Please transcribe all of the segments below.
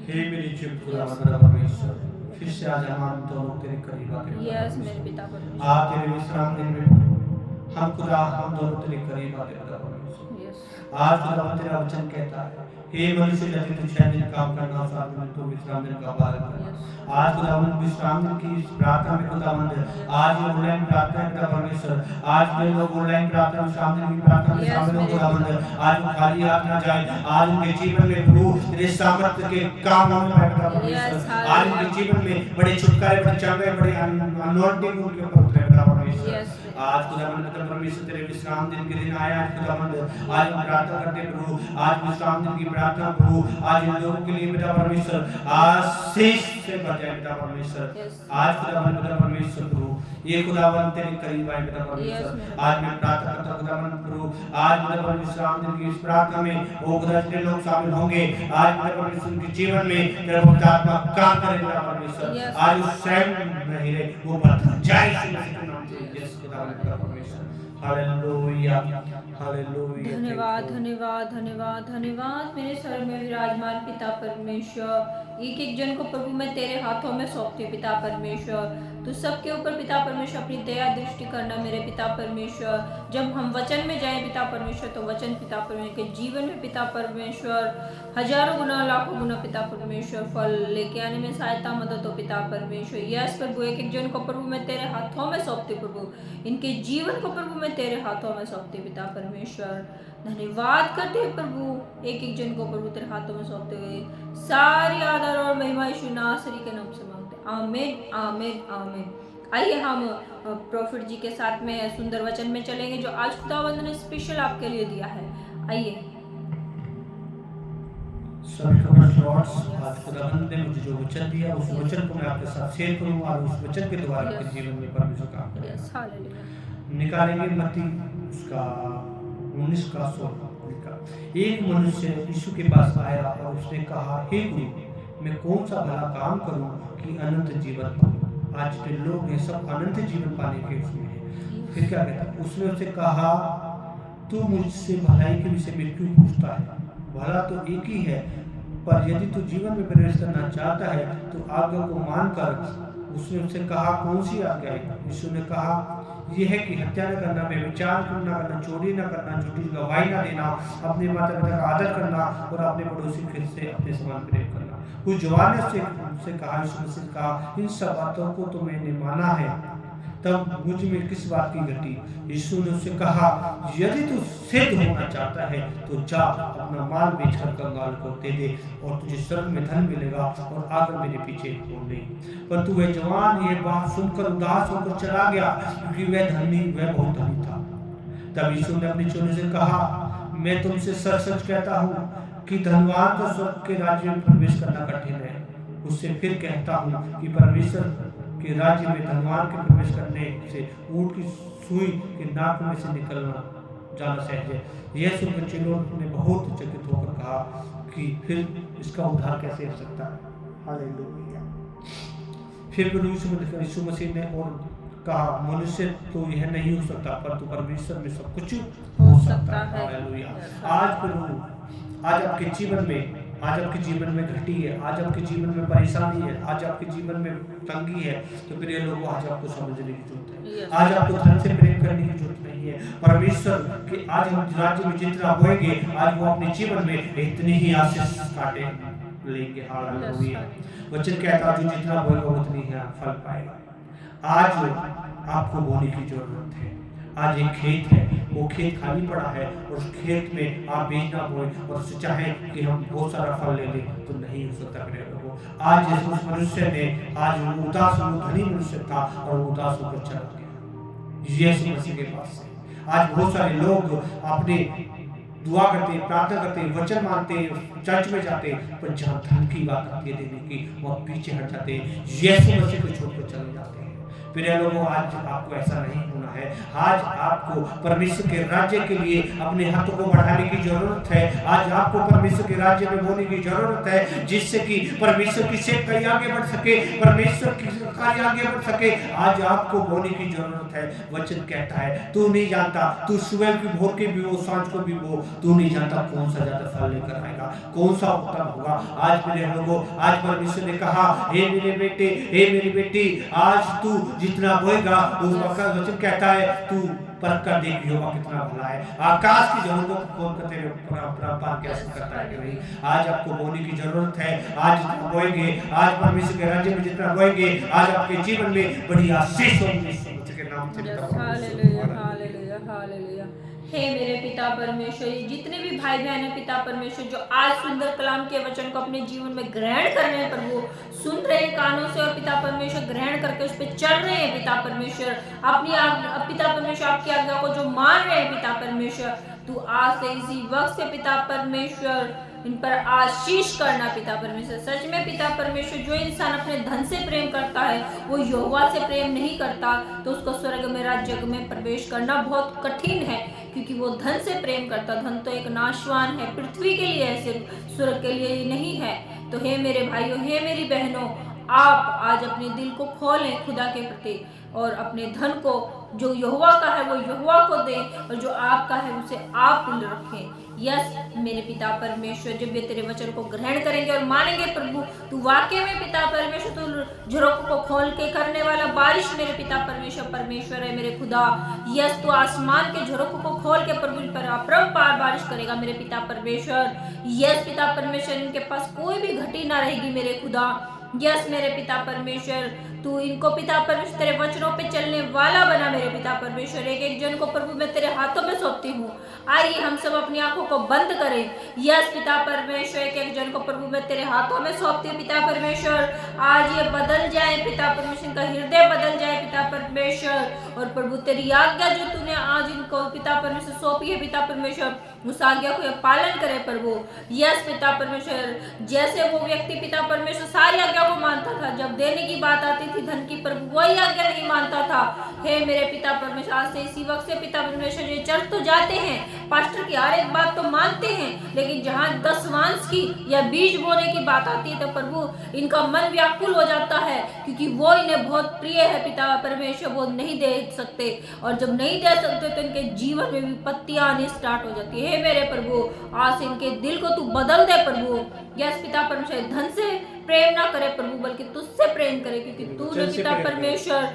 हे मेरे जीव खुदा परमेश्वर, फिर से आज हम दोनों तेरे करीब आते हैं। यस मेरे पिता परमेश्वर, आप तेरे विश्राम दिन में हम खुदा हम दोनों तेरे करीब आते हैं परमेश्वर। यस आज खुदा तेरा वचन कहता है, हे मनुष्य यदि तू 6 दिन काम करना और 7 दिन तो विश्राम दिन का पालन करना। आज खुदावंद विश्राम दिन की इस प्रार्थना में खुदावंद आज ये ऑनलाइन प्रार्थना है परमेश्वर, आज जो लोग ऑनलाइन प्रार्थना विश्राम दिन की प्रार्थना में शामिल हो खुदावंद, आज वो खाली हाथ ना जाए, आज उनके जीवन में प्रभु तेरे सामर्थ्य के काम होने पाए परमेश्वर। आज उनके जीवन में बड़े छुटकारे, बड़े चंगे, बड़े अनॉइंटिंग उनके ऊपर उतरे परमेश्वर। आज खुदावंद परमेश्वर तेरे विश्राम दिन के दिन आया खुदावंद, आज हम प्रार्थना करते प्रभु, आज विश्राम दिन की प्रार्थना प्रभु, आज इन लोगों के लिए पिता परमेश्वर आशीष से भर जाए पिता परमेश्वर। आज खुदावंद पिता परमेश्वर प्रभु, ये खुदावंद तेरे करीब आए पिता परमेश्वर। आज मैं प्रार्थना करता खुदावंद प्रभु, आज खुदावंद विश्राम दिन की इस प्रार्थना में वो खुदा जितने लोग शामिल होंगे, आज पिता परमेश्वर के जीवन में तेरा पवित्र आत्मा काम करे पिता परमेश्वर। आज उस स्वयं नहीं रहे वो बदल जाए यीशु के नाम से। यस खुदावंद पिता परमेश्वर, हालेलुया हालेलुया। धन्यवाद धन्यवाद धन्यवाद धन्यवाद मेरे सर में विराजमान पिता परमेश्वर। एक एक जन को प्रभु मैं तेरे हाथों में सौंपती हूँ पिता परमेश्वर। तो सबके ऊपर पिता परमेश्वर अपनी दया दृष्टि करना मेरे पिता परमेश्वर। जब हम वचन में जाएं पिता परमेश्वर तो वचन पिता परमेश्वर के जीवन में पिता परमेश्वर हजारों गुना लाखों गुना पिता परमेश्वर फल लेके आने में सहायता मदद हो पिता परमेश्वर। यस प्रभु, एक एक जन को प्रभु मैं तेरे हाथों में सौंपती प्रभु, इनके जीवन को प्रभु मैं तेरे हाथों में सौंपती पिता परमेश्वर। धन्यवाद करते हैं प्रभु, एक एक जन को प्रभु तेरे हाथों में सौंपते हुए सारी आदर और महिमा यीशु नासरी के नाम से मांगते हैं। आमीन आमीन आमीन। आइए हम प्रॉफिट जी के साथ में सुंदर वचन में चलेंगे जो आज खुदावंद ने स्पेशल आपके लिए दिया है। आइए सभी लॉर्ड्स, आज खुदावंद ने मुझे जो वचन दिया उस वचन को मैं आपके साथ शेयर करूंगा और उस वचन के द्वारा आपके जीवन में परमेश्वर काम करेगा। निकालेंगे मत्ती उसका 19 का 16 लिखा। एक मनुष्य यीशु के पास आया और उसने कहा, हे गुरु, मैं कौन सा भला काम करूं कि अनंत जीवन पाऊं। आज के लोग ये सब अनंत जीवन पाने के उसमें है। फिर क्या कहता है, उसने उससे कहा, तू मुझसे भलाई के विषय में क्यों पूछता है? भला तो एक ही है, पर यदि तू जीवन में प्रवेश करना चाहता है तो आज्ञा को मानकर। उसने उससे कहा, कौन सी आज्ञा है? यीशु ने कहा, यह है कि हत्या न करना, व्यभिचार न करना, चोरी न करना, झूठी गवाही न देना, अपने माता पिता का आदर करना और अपने पड़ोसी फिर से अपने समान प्रेम करना। उस जवान ने उससे कहा, यीशु मसीह ने कहा, इन सब बातों को तो मैंने माना है, तब मुझ में किस बात की घटी? यीशु ने उससे कहा, यदि तू सिद्ध होना चाहता है तो जा अपना माल बेचकर कंगाल को दे दे और तुझे स्वर्ग में धन मिलेगा और आकर मेरे पीछे छोड़ दे। परंतु वह जवान ये बात सुनकर उदास होकर चला गया, क्योंकि वह बहुत धनी था। तब यीशु ने अपने चेलों से कहा, मैं तुमसे सच सच कहता हूँ कि धनवान को स्वर्ग के राज्य में प्रवेश करना कठिन है। उससे फिर कहता हूँ कि परमेश्वर के राज्य में धनवान के प्रवेश करने से ऊंट की सुई के नाक में से निकलना जाना सहज है। यह सुनकर चेलों ने बहुत चकित होकर कहा कि फिर इसका उद्धार कैसे हो सकता है। हालेलुया। फिर यीशु मसीह ने और कहा, मनुष्य तो यह नहीं हो सकता, परंतु परमेश्वर में सब कुछ हो सकता है। हालेलुया। आज आपके जीवन में, आज आपके जीवन में घटी है, आज आपके जीवन में परेशानी है, आज आपके जीवन में तंगी है, तो प्रिय लोगों, आज आपको समझने की जरूरत है। आज आपको धन से प्रेम करने की जरूरत नहीं है। परमेश्वर के आज हम राज्य में जितना बोएंगे, आज वो अपने जीवन में इतनी ही आशीष काटे लेंगे। हालेलुया। वचन कहता है, जो जितना बोएगा उतनी ही फल पाएगा। आज आपको बोने की जरूरत है। आज एक खेत है, वो खेत खाली पड़ा है और उस खेत में आप बीज ना बोए और उससे चाहे कि हम बहुत सारा फल ले लें तो नहीं हो सकता। मेरे लोगों, आज उस मनुष्य ने, आज उदास धनी मनुष्य था और उदास होकर चला गया यीशु मसीह के पास से। आज बहुत सारे लोग अपने दुआ करते, प्रार्थना करते, वचन मानते, चर्च में जाते, पर जहाँ धन की बात आती है देने की, वो पीछे हट जाते, यीशु मसीह को छोड़कर चले जाते हैं। प्रिय लोगों, आज आपको ऐसा नहीं होना है। आज आपको परमेश्वर के राज्य के लिए अपने हाथों को बढ़ाने की जरूरत है। आज आपको परमेश्वर के राज्य में बोलने की जरूरत है, जिससे कि परमेश्वर की सेवकाई आगे बढ़ सके, परमेश्वर की कार्य आगे बढ़ सके। आज आपको बोलने की जरूरत है। वचन कहता है, तू नहीं जानता, तू सुबह की भोर के भी वो, सांझ को भी वो, तू नहीं जानता कौन सा ज्यादा फल लेकर आएगा, कौन सा उत्तम होगा। आज मेरे लोगों, आज परमेश्वर ने कहा, हे मेरे बेटे, हे मेरी बेटी, आज तू जितना बोएगा, उस वक्त वचन कहता है, तू परख कर देख यहोवा कितना भला है। आकाश की जड़ों को खोल कर तेरे पार कैसे करता है कि नहीं। आज आपको बोने की जरूरत है। आज जितना बोएंगे, आज परमेश्वर के राज्य में जितना बोएंगे, आज आपके जीवन में बड़ी आशीष होगी के नाम से। Hallelujah, hallelujah, hallelujah. हे मेरे पिता परमेश्वर, जितने भी भाई बहन है पिता परमेश्वर, जो आज सुंदर कलाम के वचन को अपने जीवन में ग्रहण कर रहे हैं प्रभु, सुन रहे हैं कानों से और पिता परमेश्वर ग्रहण करके उस पर चल रहे हैं पिता परमेश्वर, अपनी पिता परमेश्वर आपकी आज्ञा को जो मान रहे हैं पिता परमेश्वर, तू आज से इसी वक्त से पिता परमेश्वर इन पर आशीष करना पिता परमेश्वर। सच में पिता परमेश्वर, जो इंसान अपने धन से प्रेम करता है वो यहोवा से प्रेम नहीं करता, तो उसको स्वर्ग में राज्य में प्रवेश करना बहुत कठिन है, क्योंकि वो धन से प्रेम करता। धन तो एक नाशवान है, पृथ्वी के लिए है, सिर्फ स्वर्ग के लिए ये नहीं है। तो हे मेरे भाइयों, हे मेरी बहनों, आप आज अपने दिल को खोलें खुदा के प्रति और अपने धन को जो यहोवा का है वो यहोवा को दें, और जो आपका है उसे आप रखें। यस मेरे पिता परमेश्वर, जब वे तेरे वचन को ग्रहण करेंगे और मानेंगे प्रभु, तू वाकई में पिता परमेश्वर, तू झरोखों को खोल के करने वाला बारिश मेरे पिता परमेश्वर परमेश्वर है मेरे खुदा। यस तू आसमान के झरोखों को खोल के प्रभु पर अपरंपार बारिश करेगा मेरे पिता परमेश्वर। यस पिता परमेश्वर, इनके पास कोई भी घटी ना रहेगी मेरे खुदा। यस मेरे पिता परमेश्वर, तू इनको पिता परमेश्वर तेरे वचनों पे चलने वाला बना मेरे पिता परमेश्वर। एक एक जन को प्रभु मैं तेरे हाथों में सौंपती हूँ। आइए हम सब अपनी आंखों को बंद करें। यस पिता परमेश्वर, एक एक जन को प्रभु मैं तेरे हाथों में सौंपती हूँ पिता परमेश्वर। आज ये बदल जाए पिता परमेश्वर, का हृदय बदल जाए पिता परमेश्वर, और प्रभु तेरी आज्ञा जो तूने आज इनको पिता परमेश्वर सौंपी है पिता परमेश्वर, उस आज्ञा को ये पालन करे प्रभु। यस पिता परमेश्वर, जैसे वो व्यक्ति पिता परमेश्वर सारी आज्ञा को मानता था, जब देने की बात आती थी धन की, प्रभु वही आज्ञा नहीं मानता था। हे मेरे पिता परमेश्वर, आज से इसी वक्त से पिता परमेश्वर, ये चर्च तो जाते हैं, पास्टर की हर एक बात तो मानते हैं, लेकिन जहाँ दशमांश की या बीज बोने की बात आती है तो प्रभु इनका मन व्याकुल हो जाता है, क्योंकि वो इन्हें बहुत प्रिय है पिता परमेश्वर, वो नहीं दे सकते, और जब नहीं दे सकते तो इनके जीवन में विपत्तियां आनी स्टार्ट हो जाती है। हे मेरे प्रभु, आज से इनके दिल को तू बदल दे प्रभु। यस पिता परमेश्वर, धन से प्रेम ना करे प्रभु, बल्कि तुझसे प्रेम करे, क्योंकि तूने पिता परमेश्वर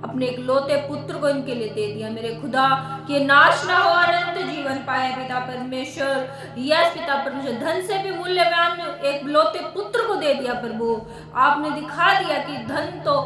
अपने एक लौते पुत्र को इनके लिए दे दिया मेरे खुदा, कि नाश ना हो, अनंत जीवन पाए पिता परमेश्वर। यस पिता परमेश्वर, धन से भी मूल्यवान एक लौते पुत्र को दे दिया प्रभु। आपने दिखा दिया कि धन तो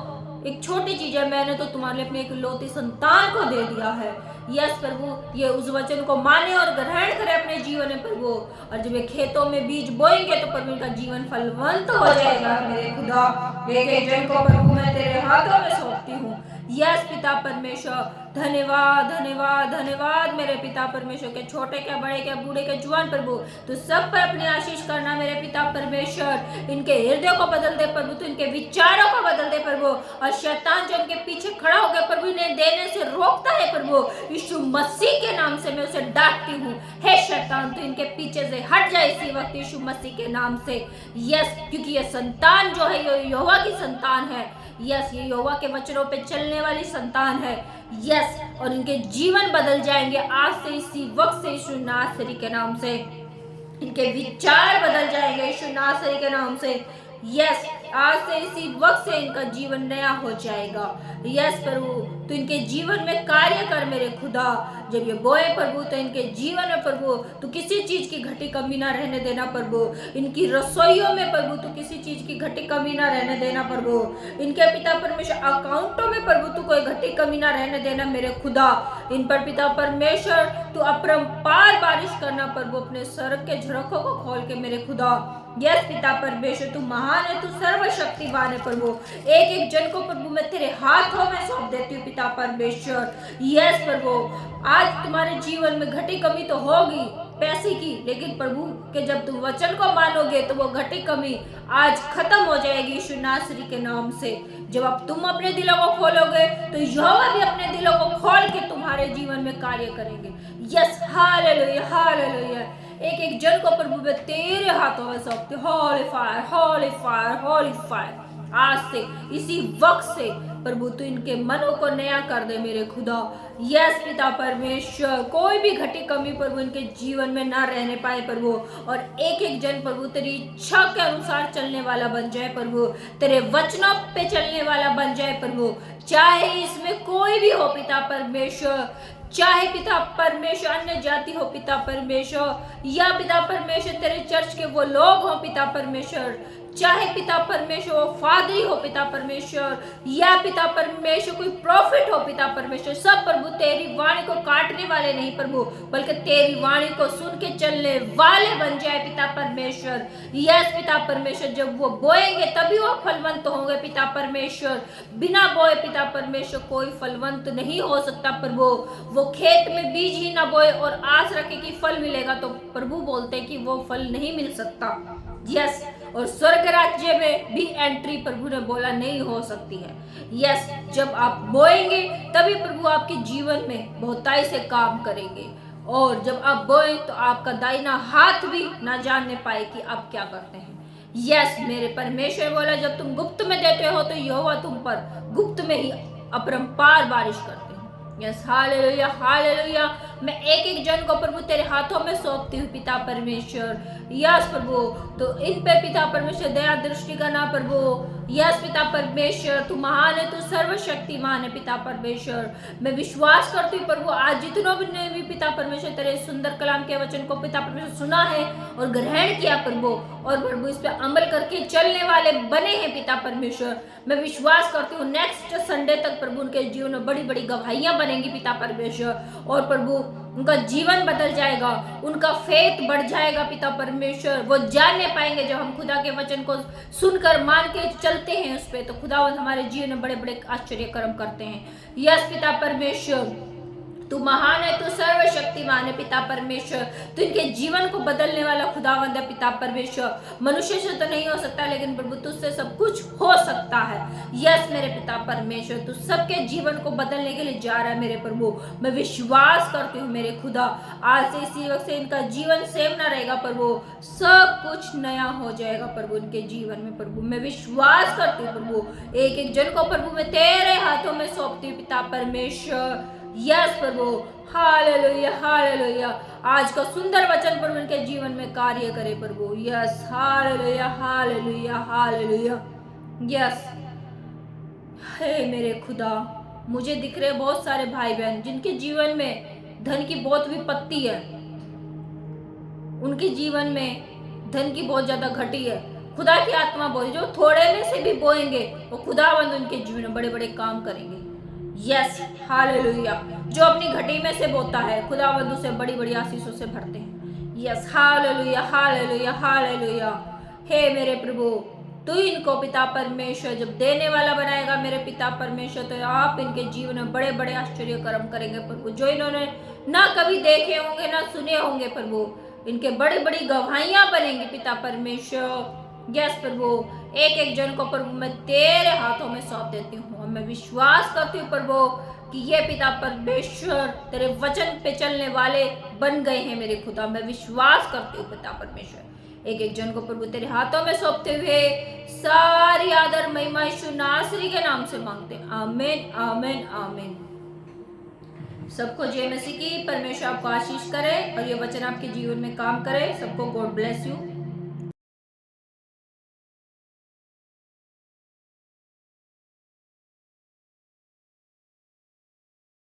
एक छोटी चीज है, मैंने तो तुम्हारे लिए अपने एक लौती संतान को दे दिया है। यस प्रभु, ये उस वचन को माने और ग्रहण करे अपने जीवन में प्रभु, और जब ये खेतों में बीज बोएंगे तो प्रभु का जीवन फलवंत हो जाएगा मेरे खुदा। एक एक जन को प्रभु मैं तेरे हाथों में सौंपती हूँ। यस पिता परमेश्वर, धन्यवाद धन्यवाद धन्यवाद मेरे पिता परमेश्वर, के छोटे के बड़े के बूढ़े के जवान प्रभु, तो सब पर अपनी आशीष करना मेरे पिता परमेश्वर। इनके हृदय को बदल दे प्रभु, तो इनके विचारों को बदल दे प्रभु, और शैतान जो इनके पीछे खड़ा हो गया प्रभु, इन्हें देने से रोकता है प्रभु, यीशु मसीह के नाम से मैं उसे डांटती हूँ। हे शैतान, तो इनके पीछे से हट जाए इसी वक्त यीशु मसीह के नाम से। यस, क्योंकि ये संतान जो है ये यहोवा की संतान है। यस, ये यहोवा के वचनों पे चलने वाली संतान है। यस, और इनके जीवन बदल जाएंगे आज से इसी वक्त से यीशु नासरी के नाम से। इनके विचार बदल जाएंगे यीशु नासरी के नाम से। यस, आज से इसी वक्त से इनका जीवन नया हो जाएगा। यस प्रभु, तो इनके जीवन में कार्य कर मेरे खुदा। जब ये बोए प्रभु, तो इनके जीवन में प्रभु तो किसी चीज की घटी कमी ना रहने देना प्रभु। इनकी रसोइयों में प्रभु तो किसी चीज की घटी कमी ना रहने देना प्रभु। इनके पिता परमेश्वर अकाउंटों में प्रभु तो कोई घटी कमी ना रहने देना मेरे खुदा। इन पर पिता परमेश्वर तू अपरंपार बारिश करना प्रभु, अपने स्वर्ग के झरोखों को खोल के मेरे खुदा। यस पिता परमेश्वर, तू महान है, तू सर्वशक्तिमान है प्रभु। एक एक जन को प्रभु मैं तेरे हाथों में सौंप देती हूँ पिता परमेश्वर। यस प्रभु, आज तुम्हारे जीवन में घटी कमी तो होगी, पैसे की, लेकिन प्रभु के जब तुम वचन को मानोगे तो वो घटी कमी आज खत्म हो जाएगी यीशु नासरी के नाम से। जब अब तुम अपने दिलों को खोलोगे तो यहोवा भी अपने दिलों को खोल के तुम्हारे जीवन में कार्य करेंगे। Yes, hallelujah hallelujah. एक एक जन को प्रभु मैं तेरे हाथों में सौंपती हूँ। Holi fire Holi fire Holi fire. आज से इसी वक्त से प्रभु तू इनके मनों को नया कर दे मेरे खुदा। यस पिता परमेश्वर, कोई भी घटी कमी प्रभु इनके जीवन में ना रहने पाए प्रभु, और एक एक जन प्रभु तेरी इच्छा के अनुसार चलने वाला बन जाए प्रभु, तेरे वचनों पे चलने वाला बन जाए प्रभु। चाहे इसमें कोई भी हो पिता परमेश्वर, चाहे पिता परमेश्वर अन्य जाति हो पिता परमेश्वर, या पिता परमेश्वर तेरे चर्च के वो लोग हो पिता परमेश्वर, चाहे पिता परमेश्वर वो फादरी हो पिता परमेश्वर, या पिता परमेश्वर कोई प्रॉफिट हो पिता परमेश्वर, सब प्रभु तेरी वाणी को काटने वाले नहीं प्रभु, बल्कि तेरी वाणी को सुन के चलने वाले बन जाए पिता परमेश्वर। यस पिता परमेश्वर, जब वो बोएंगे तभी वो फलवंत होंगे पिता परमेश्वर। बिना बोए पिता परमेश्वर कोई फलवंत नहीं हो सकता प्रभु। वो खेत में बीज ही ना बोए और आस रखे कि फल मिलेगा, तो प्रभु बोलते कि वो फल नहीं मिल सकता। यस, और स्वर्ग राज्य में भी एंट्री प्रभु ने बोला नहीं हो सकती है। यस, जब आप बोएंगे तभी प्रभु आपके जीवन में बहुताई से काम करेंगे, और जब आप बोएं तो आपका दाहिना हाथ भी ना जानने पाए कि आप क्या करते हैं। यस मेरे परमेश्वर बोला, जब तुम गुप्त में देते हो तो यहोवा तुम पर गुप्त में ही अपरंपार बारिश करते हैं। Yes hallelujah hallelujah. मैं एक एक जन को प्रभु तेरे हाथों में सौंपती हूँ पिता परमेश्वर। यस प्रभु, तो इन पे पिता परमेश्वर दया दृष्टि करना प्रभु। यस पिता परमेश्वर, तू महान है, तू सर्वशक्तिमान है पिता परमेश्वर। मैं विश्वास करती हूँ प्रभु, आज जितनों ने भी पिता परमेश्वर तेरे सुंदर कलाम के वचन को पिता परमेश्वर सुना है और ग्रहण किया प्रभु, और प्रभु इस पे अमल करके चलने वाले बने हैं पिता परमेश्वर। मैं विश्वास करती हूँ नेक्स्ट संडे तक प्रभु उनके जीवन में बड़ी बड़ी गवाहियां बनेंगी पिता परमेश्वर, और प्रभु उनका जीवन बदल जाएगा, उनका फेथ बढ़ जाएगा पिता परमेश्वर। वो जानने पाएंगे जब हम खुदा के वचन को सुनकर मान के चलते हैं उस पे, तो खुदावंद हमारे जीवन में बड़े बड़े आश्चर्य कर्म करते हैं। यस पिता परमेश्वर, तू महान है, तू सर्वशक्तिमान है पिता परमेश्वर। तू इनके जीवन को बदलने वाला खुदावंद है पिता परमेश्वर। मनुष्य से तो नहीं हो सकता, लेकिन प्रभु तुझसे सब कुछ हो सकता है। यस मेरे पिता परमेश्वर, तू सबके जीवन को बदलने के लिए जा रहा है मेरे प्रभु। मैं विश्वास करती हूँ मेरे खुदा, आज से इसी वक्त से इनका जीवन सेम ना रहेगा प्रभु, सब कुछ नया हो जाएगा प्रभु इनके जीवन में प्रभु। मैं विश्वास करती हूँ प्रभु, एक एक जन को प्रभु मैं तेरे हाथों में सौंपती हूँ पिता परमेश्वर। यस प्रभु, हालेलुया हालेलुया। आज का सुंदर वचन प्रभु इनके जीवन में कार्य करे प्रभु। Yes hallelujah hallelujah hallelujah. Yes हे मेरे खुदा, मुझे दिख रहे बहुत सारे भाई बहन जिनके जीवन में धन की बहुत विपत्ति है, उनके जीवन में धन की बहुत ज्यादा घटी है। खुदा की आत्मा बोली, जो थोड़े में से भी बोएंगे वो खुदावंद उनके जीवन में बड़े बड़े काम करेंगे। Yes hallelujah. जो अपनी घटी में से बोता है खुदावंद उसे बड़ी बड़ी आशीषों से भरते हैं। Yes hallelujah hallelujah hallelujah. हे मेरे प्रभु, तू इनको पिता परमेश्वर जब देने वाला बनाएगा मेरे पिता परमेश्वर, तो आप इनके जीवन में बड़े बड़े आश्चर्य कर्म करेंगे प्रभु, जो इन्होंने ना कभी देखे होंगे ना सुने होंगे प्रभु। इनके बड़ी बड़ी गवाहियां बनेंगी पिता परमेश्वर। यस प्रभु, एक एक जन को प्रभु मैं तेरे हाथों में सौंप देती हूँ, और मैं विश्वास करती हूँ प्रभु कि ये पिता परमेश्वर तेरे वचन पे चलने वाले बन गए हैं मेरे खुदा। मैं विश्वास करती हूँ पिता परमेश्वर, एक एक जन को प्रभु तेरे हाथों में सौंपते हुए सारी आदर महिमा यीशु नासरी के नाम से मांगते हैं। आमीन आमीन आमीन। सबको जय मसीह की। परमेश्वर आपको आशीष करे और ये वचन आपके जीवन में काम करे। सबको गॉड ब्लेस यू।